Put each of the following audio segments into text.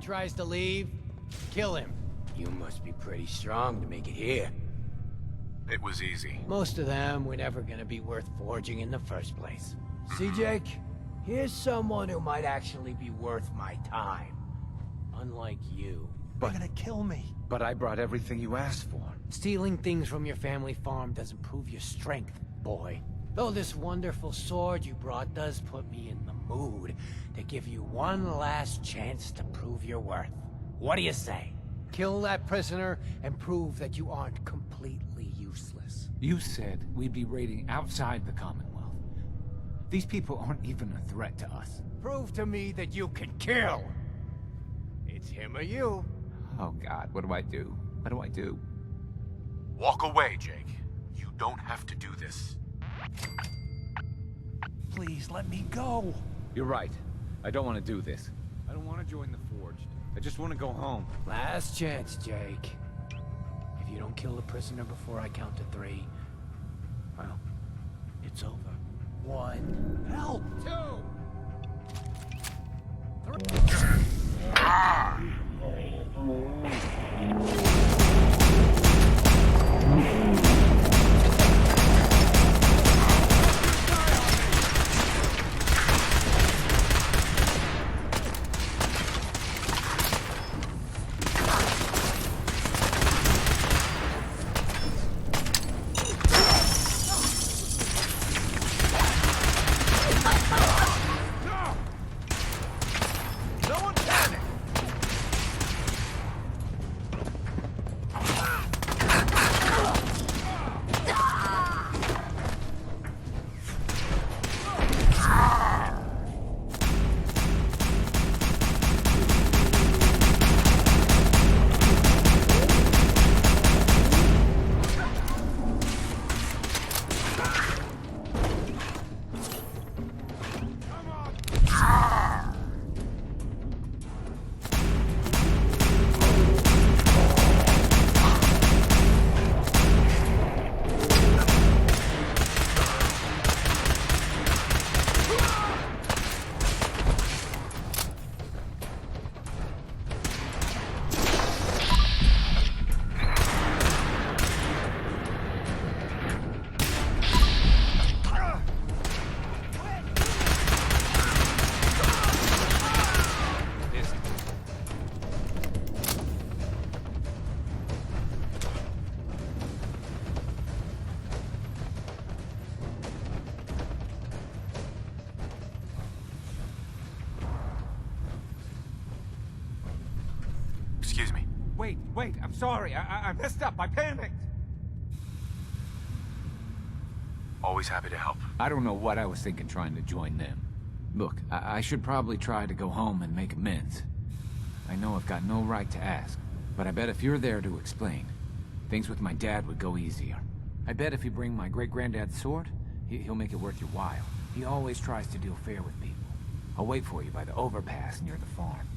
tries to leave, kill him. You must be pretty strong to make it here. It was easy. Most of them were never gonna be worth forging in the first place. See, Jake? Here's someone who might actually be worth my time. Unlike you. They're gonna kill me. But I brought everything you asked for. Stealing things from your family farm doesn't prove your strength, boy. Though this wonderful sword you brought does put me in the mood to give you one last chance to prove your worth. What do you say? Kill that prisoner and prove that you aren't completely useless. You said we'd be raiding outside the Commonwealth. These people aren't even a threat to us. Prove to me that you can kill! It's him or you. Oh God, what do I do? What do I do? Walk away, Jake. You don't have to do this. Please, let me go. You're right. I don't want to do this. I don't want to join the Forged. I just want to go home. Last chance, Jake. If you don't kill the prisoner before I count to 3, well, it's over. 1. Help! 2. Excuse me. Wait, I'm sorry. I messed up. I panicked. Always happy to help. I don't know what I was thinking trying to join them. Look, I should probably try to go home and make amends. I know I've got no right to ask, but I bet if you're there to explain, things with my dad would go easier. I bet if you bring my great-granddad's sword, he'll make it worth your while. He always tries to deal fair with people. I'll wait for you by the overpass near the farm.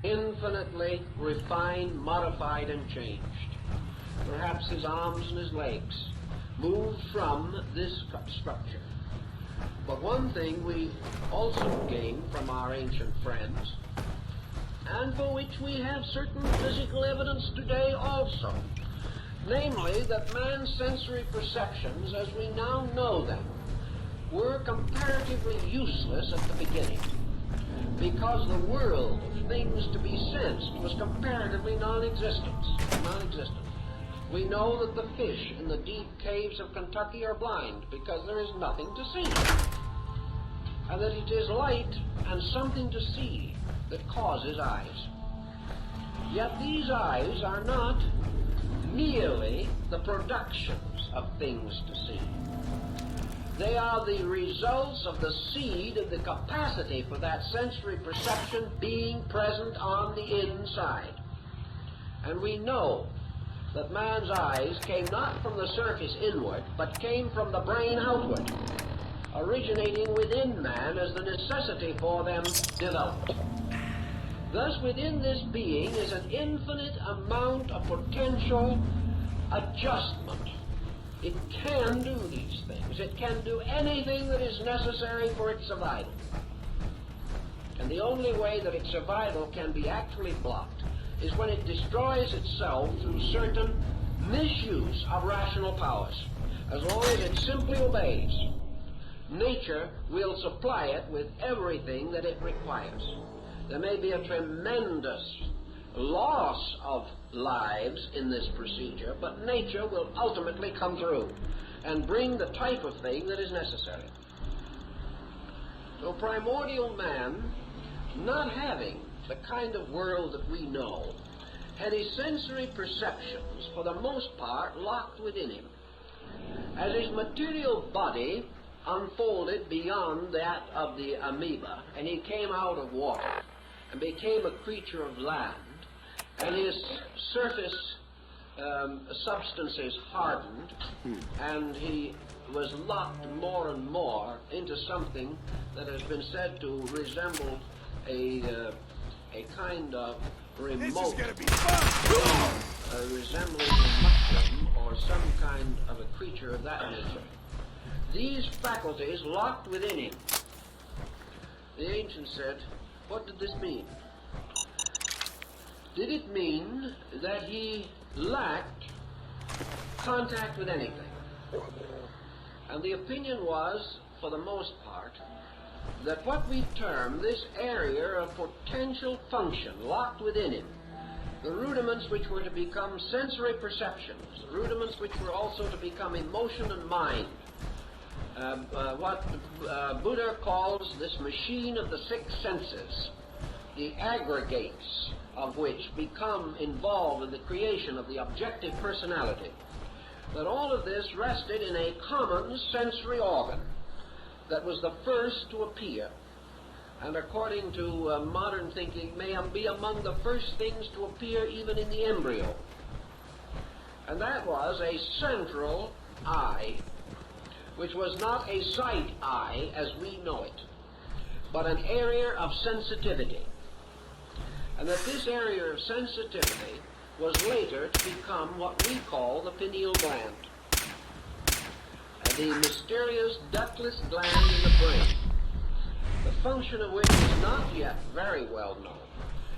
Infinitely refined, modified, and changed. Perhaps his arms and his legs moved from this structure. But one thing we also gained from our ancient friends, and for which we have certain physical evidence today also, namely that man's sensory perceptions, as we now know them, were comparatively useless at the beginning, because the world of things to be sensed was comparatively non-existent. We know that the fish in the deep caves of Kentucky are blind because there is nothing to see, and that it is light and something to see that causes eyes. Yet these eyes are not merely the productions of things to see. They are the results of the seed of the capacity for that sensory perception being present on the inside. And we know that man's eyes came not from the surface inward, but came from the brain outward, originating within man as the necessity for them developed. Thus, within this being is an infinite amount of potential adjustment. It can do these things. It can do anything that is necessary for its survival. And the only way that its survival can be actually blocked is when it destroys itself through certain misuse of rational powers. As long as it simply obeys, nature will supply it with everything that it requires. There may be a tremendous loss of lives in this procedure, but nature will ultimately come through and bring the type of thing that is necessary. So primordial man, not having the kind of world that we know, had his sensory perceptions, for the most part, locked within him. As his material body unfolded beyond that of the amoeba, and he came out of water and became a creature of land, and his surface substances hardened, and he was locked more and more into something that has been said to resemble a kind of remote, resembling a mushroom or some kind of a creature of that nature. These faculties locked within him. The ancients said, what did this mean? Did it mean that he lacked contact with anything? And the opinion was, for the most part, that what we term this area of potential function locked within him, the rudiments which were to become sensory perceptions, the rudiments which were also to become emotion and mind, what Buddha calls this machine of the six senses, the aggregates of which become involved in the creation of the objective personality, that all of this rested in a common sensory organ that was the first to appear, and according to modern thinking may be among the first things to appear even in the embryo. And that was a central eye, which was not a sight eye as we know it, but an area of sensitivity. And that this area of sensitivity was later to become what we call the pineal gland, the mysterious ductless gland in the brain, the function of which is not yet very well known,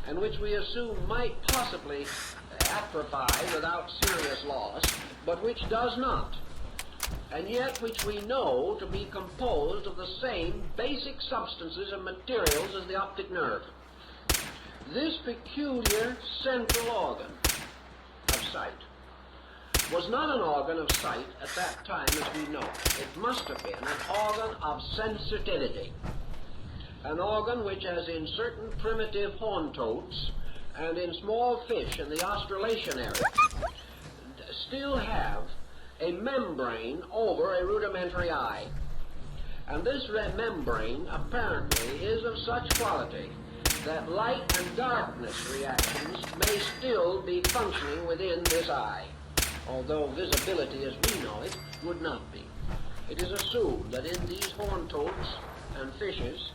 and which we assume might possibly atrophy without serious loss, but which does not, and yet which we know to be composed of the same basic substances and materials as the optic nerve. This peculiar central organ of sight was not an organ of sight at that time as we know it. It must have been an organ of sensitivity, an organ which, as in certain primitive horned toads and in small fish in the Australasian area, still have a membrane over a rudimentary eye. And this membrane apparently is of such quality that light and darkness reactions may still be functioning within this eye, although visibility as we know it would not be. It is assumed that in these horned toads and fishes,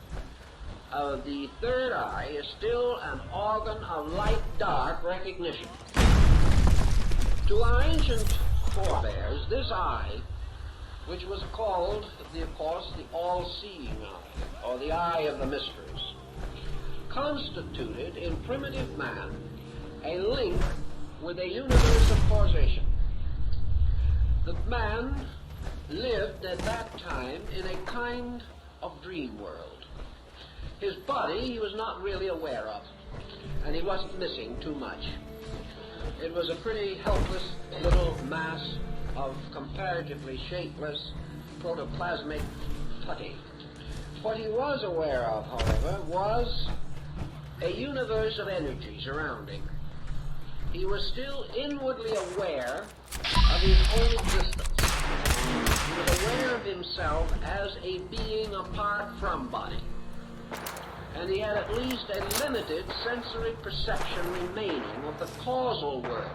the third eye is still an organ of light-dark recognition. To our ancient forebears, this eye, which was called, of course, the all-seeing eye, or the eye of the mysteries, constituted in primitive man a link with a universe of causation. The man lived at that time in a kind of dream world. His body he was not really aware of, and he wasn't missing too much. It was a pretty helpless little mass of comparatively shapeless protoplasmic putty. What he was aware of, however, was a universe of energy surrounding. He was still inwardly aware of his own existence. He was aware of himself as a being apart from body. And he had at least a limited sensory perception remaining of the causal world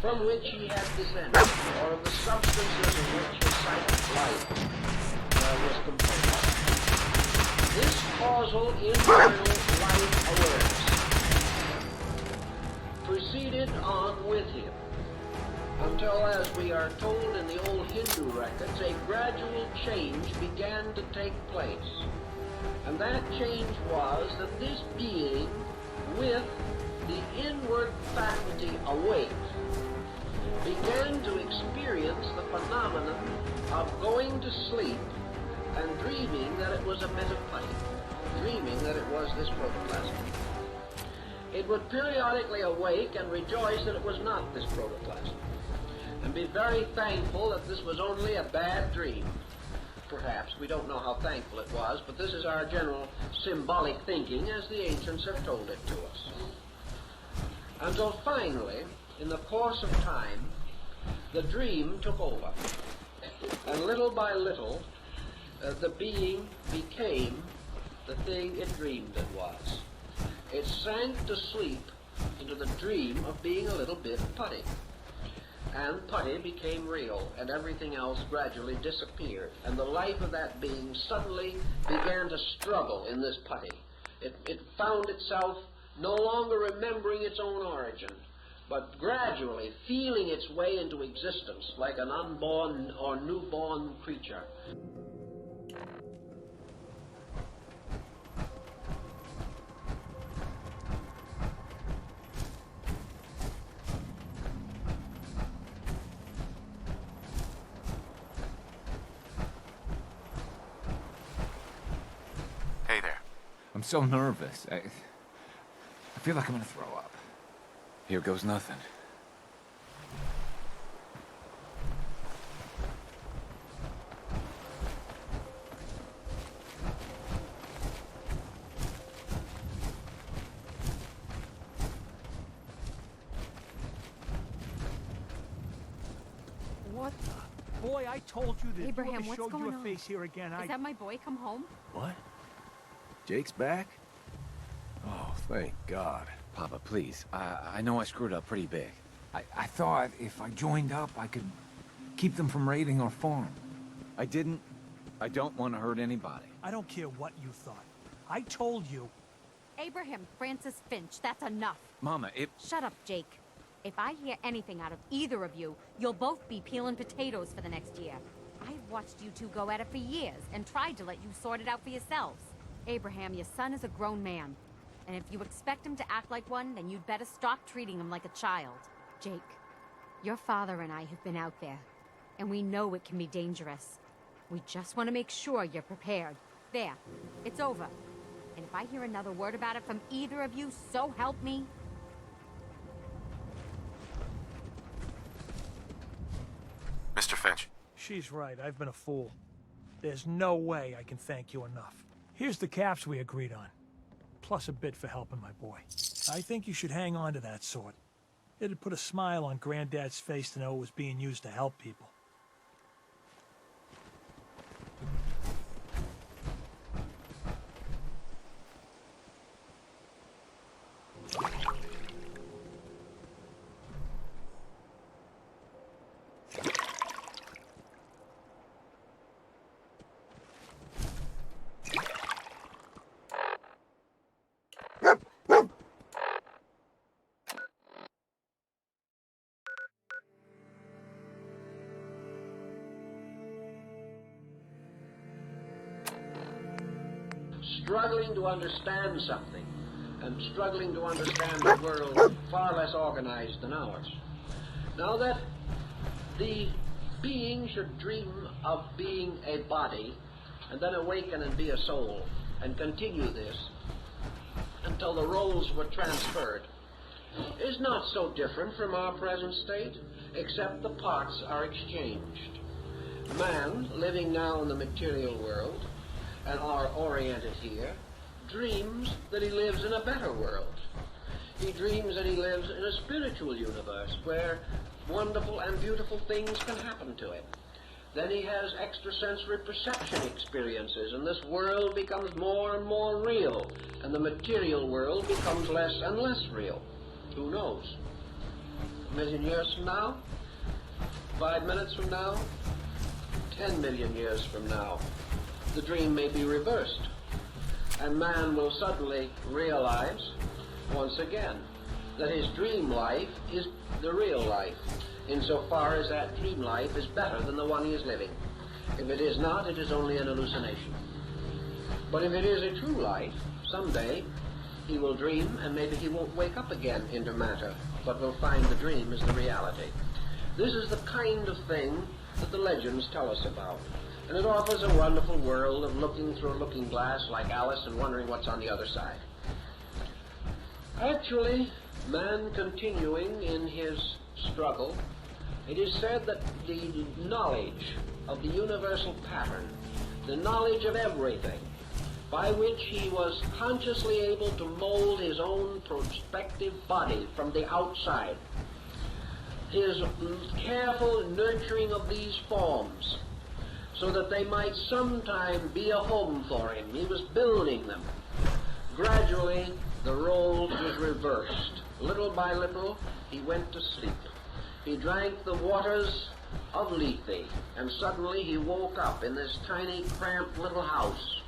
from which he had descended, or of the substances of which his psychic life was composed. This causal internal life awareness proceeded on with him until, as we are told in the old Hindu records, a gradual change began to take place. And that change was that this being, with the inward faculty awake, began to experience the phenomenon of going to sleep and dreaming that it was a bit of plane, dreaming that it was this protoplasm. It would periodically awake and rejoice that it was not this protoplasm, and be very thankful that this was only a bad dream. Perhaps. We don't know how thankful it was, but this is our general symbolic thinking as the ancients have told it to us. Until finally, in the course of time, the dream took over. And little by little, the being became the thing it dreamed it was. It sank to sleep into the dream of being a little bit putty. And putty became real, and everything else gradually disappeared. And the life of that being suddenly began to struggle in this putty. It found itself no longer remembering its own origin, but gradually feeling its way into existence like an unborn or newborn creature. Hey there. I'm so nervous. I feel like I'm gonna throw up. Here goes nothing. What the? Boy, I told you that Abraham, if you what's ever showed going your on? face here again, Is that my boy come home? What? Jake's back? Oh, thank God. Papa, please. I know I screwed up pretty big. I thought if I joined up, I could keep them from raiding our farm. I didn't. I don't want to hurt anybody. I don't care what you thought. I told you. Abraham Francis Finch, that's enough. Mama, Shut up, Jake. If I hear anything out of either of you, you'll both be peeling potatoes for the next year. I've watched you two go at it for years and tried to let you sort it out for yourselves. Abraham, your son is a grown man. And if you expect him to act like one, then you'd better stop treating him like a child. Jake, your father and I have been out there, and we know it can be dangerous. We just want to make sure you're prepared. There, it's over. And if I hear another word about it from either of you, so help me. Mr. Finch. She's right. I've been a fool. There's no way I can thank you enough. Here's the caps we agreed on, plus a bit for helping my boy. I think you should hang on to that sword. It'd put a smile on Granddad's face to know it was being used to help people. Struggling to understand something, and struggling to understand a world far less organized than ours. Now that the being should dream of being a body, and then awaken and be a soul, and continue this until the roles were transferred, is not so different from our present state, except the parts are exchanged. Man, living now in the material world, and are oriented here, dreams that he lives in a better world. He dreams that he lives in a spiritual universe where wonderful and beautiful things can happen to him. Then he has extrasensory perception experiences, and this world becomes more and more real, and the material world becomes less and less real. Who knows? 1,000,000 years from now? 5 minutes from now? 10 million years from now? The dream may be reversed, and man will suddenly realize, once again, that his dream life is the real life, insofar as that dream life is better than the one he is living. If it is not, it is only an hallucination. But if it is a true life, someday he will dream, and maybe he won't wake up again into matter, but will find the dream is the reality. This is the kind of thing that the legends tell us about. And it offers a wonderful world of looking through a looking glass like Alice and wondering what's on the other side. Actually, man continuing in his struggle, it is said that the knowledge of the universal pattern, the knowledge of everything, by which he was consciously able to mold his own prospective body from the outside, his careful nurturing of these forms, so that they might sometime be a home for him. He was building them. Gradually, the role was reversed. Little by little, he went to sleep. He drank the waters of Lethe, and suddenly he woke up in this tiny, cramped little house,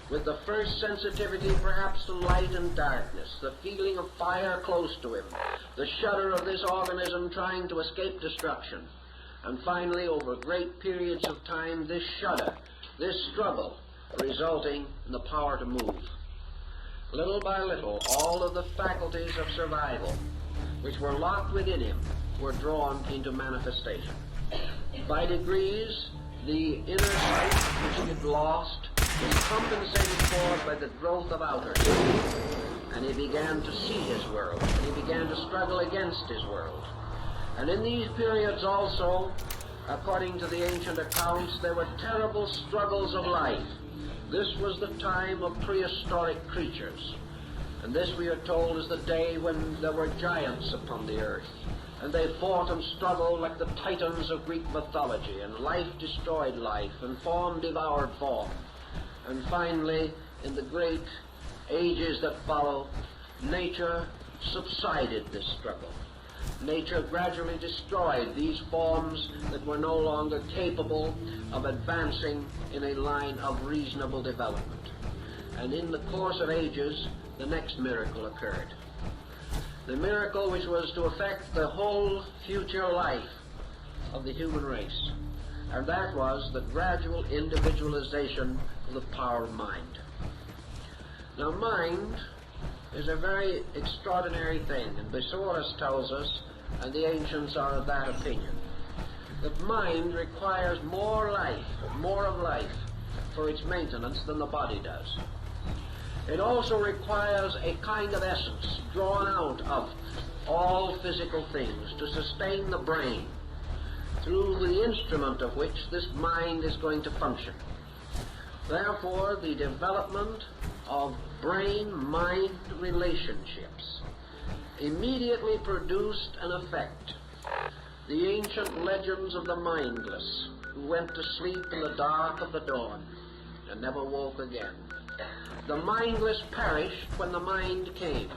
with the first sensitivity perhaps to light and darkness, the feeling of fire close to him, the shudder of this organism trying to escape destruction. And finally, over great periods of time, this shudder, this struggle, resulting in the power to move. Little by little, all of the faculties of survival, which were locked within him, were drawn into manifestation. By degrees, the inner sight, which he had lost, was compensated for by the growth of outer sight. And he began to see his world, and he began to struggle against his world. And in these periods also, according to the ancient accounts, there were terrible struggles of life. This was the time of prehistoric creatures. And this, we are told, is the day when there were giants upon the earth. And they fought and struggled like the titans of Greek mythology, and life destroyed life, and form devoured form. And finally, in the great ages that follow, nature subsided this struggle. Nature gradually destroyed these forms that were no longer capable of advancing in a line of reasonable development. And in the course of ages, the next miracle occurred. The miracle which was to affect the whole future life of the human race. And that was the gradual individualization of the power of mind. Now, mind is a very extraordinary thing, and Besorus tells us, and the ancients are of that opinion, that mind requires more of life for its maintenance than the body does. It also requires a kind of essence drawn out of all physical things to sustain the brain, through the instrument of which this mind is going to function. Therefore, the development of brain-mind relationships immediately produced an effect. The ancient legends of the mindless, who went to sleep in the dark of the dawn and never woke again. The mindless perished when the mind came,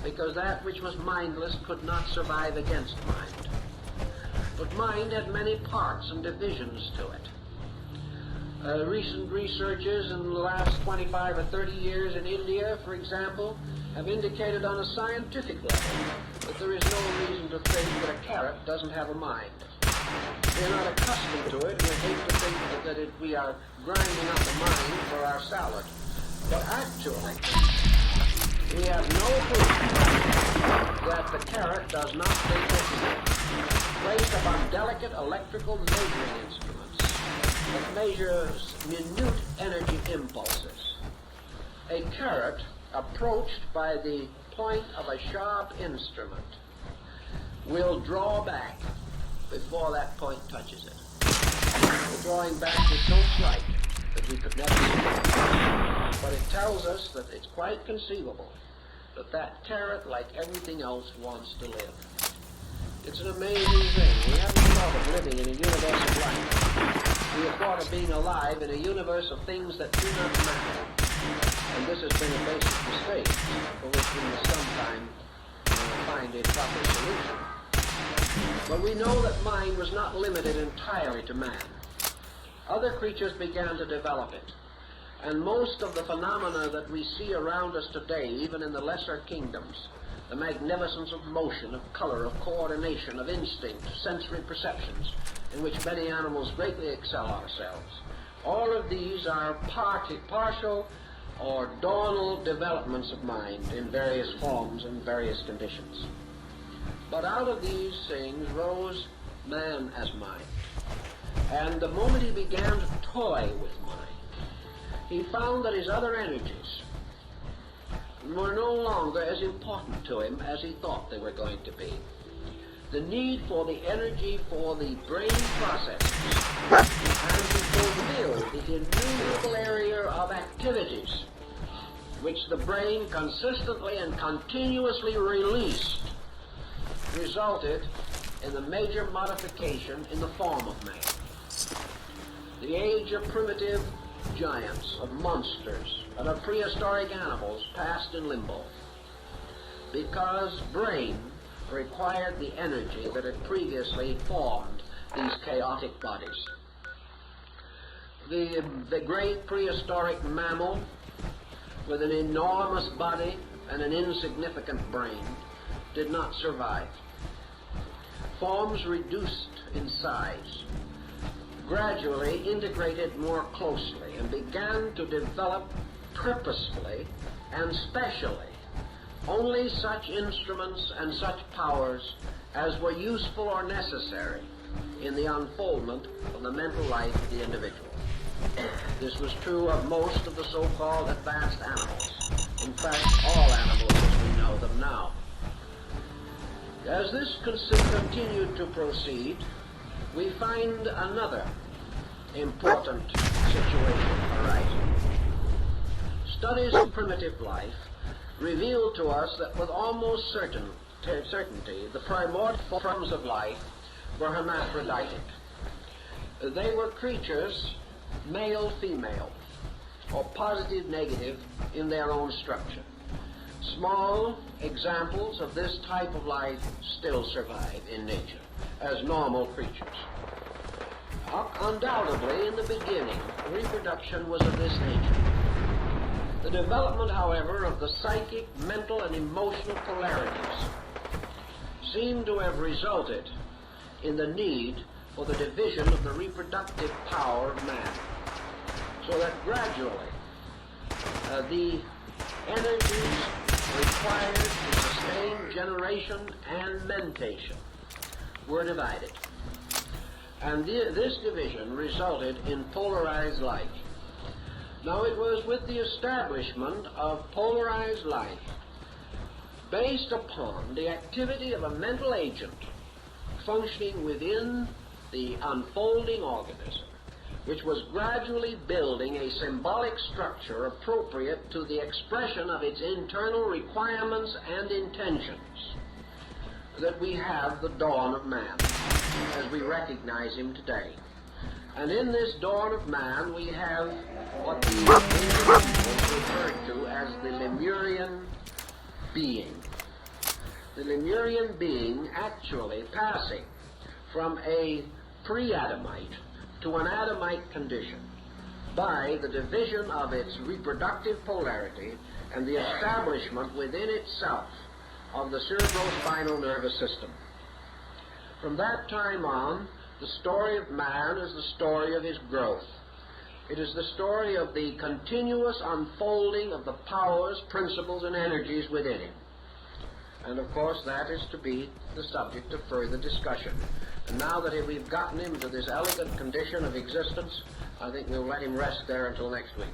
because that which was mindless could not survive against mind. But mind had many parts and divisions to it. Recent researches in the last 25 or 30 years in India, for example, have indicated on a scientific level that there is no reason to think that a carrot doesn't have a mind. We're not accustomed to it. We hate to think that we are grinding up a mind for our salad. But actually, we have no proof that the carrot does not think it placed upon delicate electrical measuring instruments that measures minute energy impulses. A carrot approached by the point of a sharp instrument will draw back before that point touches it. The drawing back is so slight that we could never see it. But it tells us that it's quite conceivable that that carrot, like everything else, wants to live. It's an amazing thing. We haven't thought of living in a universe of life. We have thought of being alive in a universe of things that do not matter. And this has been a basic mistake for which we must sometime find a proper solution. But we know that mind was not limited entirely to man. Other creatures began to develop it. And most of the phenomena that we see around us today, even in the lesser kingdoms, the magnificence of motion, of color, of coordination, of instinct, sensory perceptions, in which many animals greatly excel ourselves, all of these are partial or dawnal developments of mind in various forms and various conditions. But out of these things rose man as mind. And the moment he began to toy with mind, he found that his other energies were no longer as important to him as he thought they were going to be. The need for the energy for the brain processes and to fulfill the innumerable area of activities which the brain consistently and continuously released resulted in the major modification in the form of man. The age of primitive giants, of monsters, and of prehistoric animals passed in limbo, because brain required the energy that had previously formed these chaotic bodies. The great prehistoric mammal, with an enormous body and an insignificant brain, did not survive. Forms reduced in size gradually integrated more closely and began to develop purposefully and specially only such instruments and such powers as were useful or necessary in the unfoldment of the mental life of the individual. This was true of most of the so-called advanced animals. In fact, all animals as we know them now. As this continued to proceed, we find another important situation arising. Studies of primitive life reveal to us that with almost certainty the primordial forms of life were hermaphroditic. They were creatures, male-female, or positive-negative in their own structure. Small examples of this type of life still survive in nature as normal creatures. Undoubtedly, in the beginning, reproduction was of this nature. The development, however, of the psychic, mental, and emotional polarities seem to have resulted in the need for the division of the reproductive power of man, so that gradually the energies required to sustain generation and mentation were divided. And this division resulted in polarized life. Now, it was with the establishment of polarized life based upon the activity of a mental agent functioning within the unfolding organism, which was gradually building a symbolic structure appropriate to the expression of its internal requirements and intentions, that we have the dawn of man as we recognize him today. And in this dawn of man we have what the individuals referred to as the Lemurian being. The Lemurian being actually passing from a pre-Adamite to an Adamite condition by the division of its reproductive polarity and the establishment within itself of the cerebrospinal nervous system. From that time on, the story of man is the story of his growth. It is the story of the continuous unfolding of the powers, principles, and energies within him. And of course, that is to be the subject of further discussion. And now that we've gotten him to this elegant condition of existence, I think we'll let him rest there until next week.